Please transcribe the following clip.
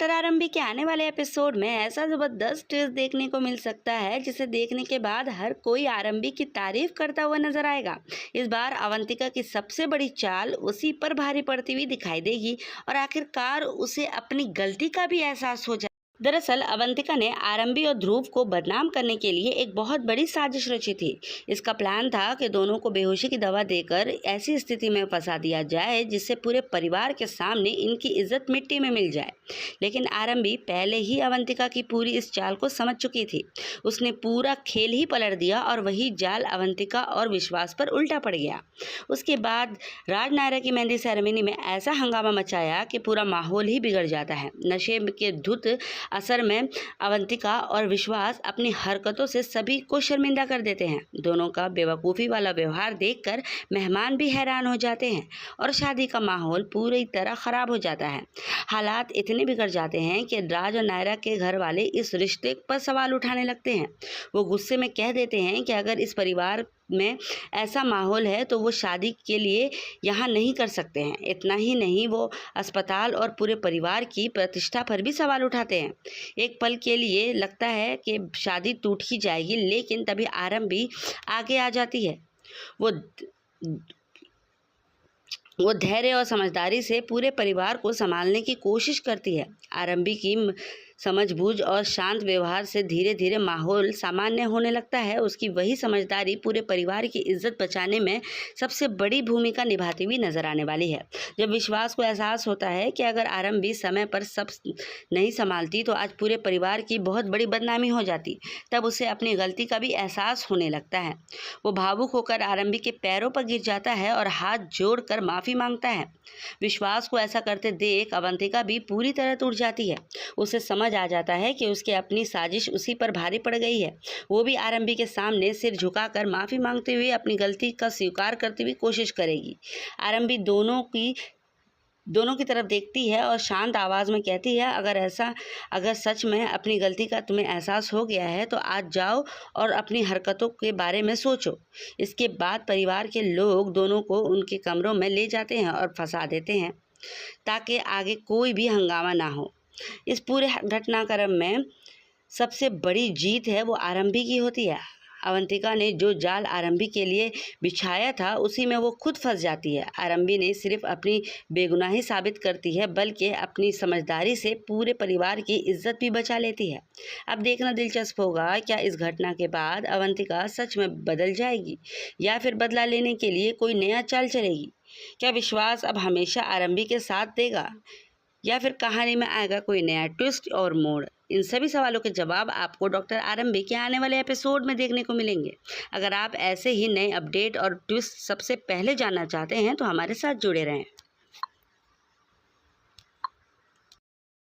आरंभी के आने वाले एपिसोड में ऐसा जबरदस्त ट्विस्ट देखने को मिल सकता है जिसे देखने के बाद हर कोई आरंभी की तारीफ करता हुआ नजर आएगा। इस बार अवंतिका की सबसे बड़ी चाल उसी पर भारी पड़ती हुई दिखाई देगी और आखिरकार उसे अपनी गलती का भी एहसास हो जाए। दरअसल अवंतिका ने आरंभी और ध्रुव को बदनाम करने के लिए एक बहुत बड़ी साजिश रची थी। इसका प्लान था कि दोनों को बेहोशी की दवा देकर ऐसी स्थिति में फंसा दिया जाए जिससे पूरे परिवार के सामने इनकी इज्जत मिट्टी में मिल जाए। लेकिन आरंभी पहले ही अवंतिका की पूरी इस चाल को समझ चुकी थी। उसने पूरा खेल ही पलट दिया और वही जाल अवंतिका और विश्वास पर उल्टा पड़ गया। उसके बाद राज नायरा की मेहंदी सेरेमनी में ऐसा हंगामा मचाया कि पूरा माहौल ही बिगड़ जाता है। नशे के धुत असर में अवंतिका और विश्वास अपनी हरकतों से सभी को शर्मिंदा कर देते हैं। दोनों का बेवकूफ़ी वाला व्यवहार देखकर मेहमान भी हैरान हो जाते हैं और शादी का माहौल पूरी तरह ख़राब हो जाता है। हालात इतने बिगड़ जाते हैं कि राज और नायरा के घर वाले इस रिश्ते पर सवाल उठाने लगते हैं। वो गुस्से में कह देते हैं कि अगर इस परिवार में ऐसा माहौल है तो वो शादी के लिए यहाँ नहीं कर सकते हैं। इतना ही नहीं, वो अस्पताल और पूरे परिवार की प्रतिष्ठा पर भी सवाल उठाते हैं। एक पल के लिए लगता है कि शादी टूट ही जाएगी, लेकिन तभी आरंभी आगे आ जाती है। वो धैर्य और समझदारी से पूरे परिवार को संभालने की कोशिश करती है। आरंभी की समझबूझ और शांत व्यवहार से धीरे धीरे माहौल सामान्य होने लगता है। उसकी वही समझदारी पूरे परिवार की इज्जत बचाने में सबसे बड़ी भूमिका निभाती हुई नजर आने वाली है। जब विश्वास को एहसास होता है कि अगर आरंभी समय पर सब नहीं संभालती तो आज पूरे परिवार की बहुत बड़ी बदनामी हो जाती, तब उसे अपनी गलती का भी एहसास होने लगता है। वो भावुक होकर आरंभी के पैरों पर गिर जाता है और हाथ जोड़कर माफ़ी मांगता है। विश्वास को ऐसा करते देख अवंतिका भी पूरी तरह टूट जाती है। उसे समझ आ जाता है कि उसकी अपनी साजिश उसी पर भारी पड़ गई है। वो भी आरंभी के सामने सिर झुकाकर माफ़ी मांगते हुए अपनी गलती का स्वीकार करते हुए कोशिश करेगी। आरंभी दोनों की तरफ देखती है और शांत आवाज़ में कहती है, अगर सच में अपनी गलती का तुम्हें एहसास हो गया है तो आज जाओ और अपनी हरकतों के बारे में सोचो। इसके बाद परिवार के लोग दोनों को उनके कमरों में ले जाते हैं और फंसा देते हैं ताकि आगे कोई भी हंगामा ना हो। इस पूरे घटनाक्रम में सबसे बड़ी जीत है वो आरंभी की होती है। अवंतिका ने जो जाल आरंभी के लिए बिछाया था उसी में वो खुद फंस जाती है। आरंभी ने सिर्फ अपनी बेगुनाही साबित करती है बल्कि अपनी समझदारी से पूरे परिवार की इज्जत भी बचा लेती है। अब देखना दिलचस्प होगा, क्या इस घटना के बाद अवंतिका सच में बदल जाएगी या फिर बदला लेने के लिए कोई नया चाल चलेगी। क्या विश्वास अब हमेशा आरंभी के साथ देगा या फिर कहानी में आएगा कोई नया ट्विस्ट और मोड़। इन सभी सवालों के जवाब आपको डॉक्टर आरंभी के आने वाले एपिसोड में देखने को मिलेंगे। अगर आप ऐसे ही नए अपडेट और ट्विस्ट सबसे पहले जानना चाहते हैं तो हमारे साथ जुड़े रहें।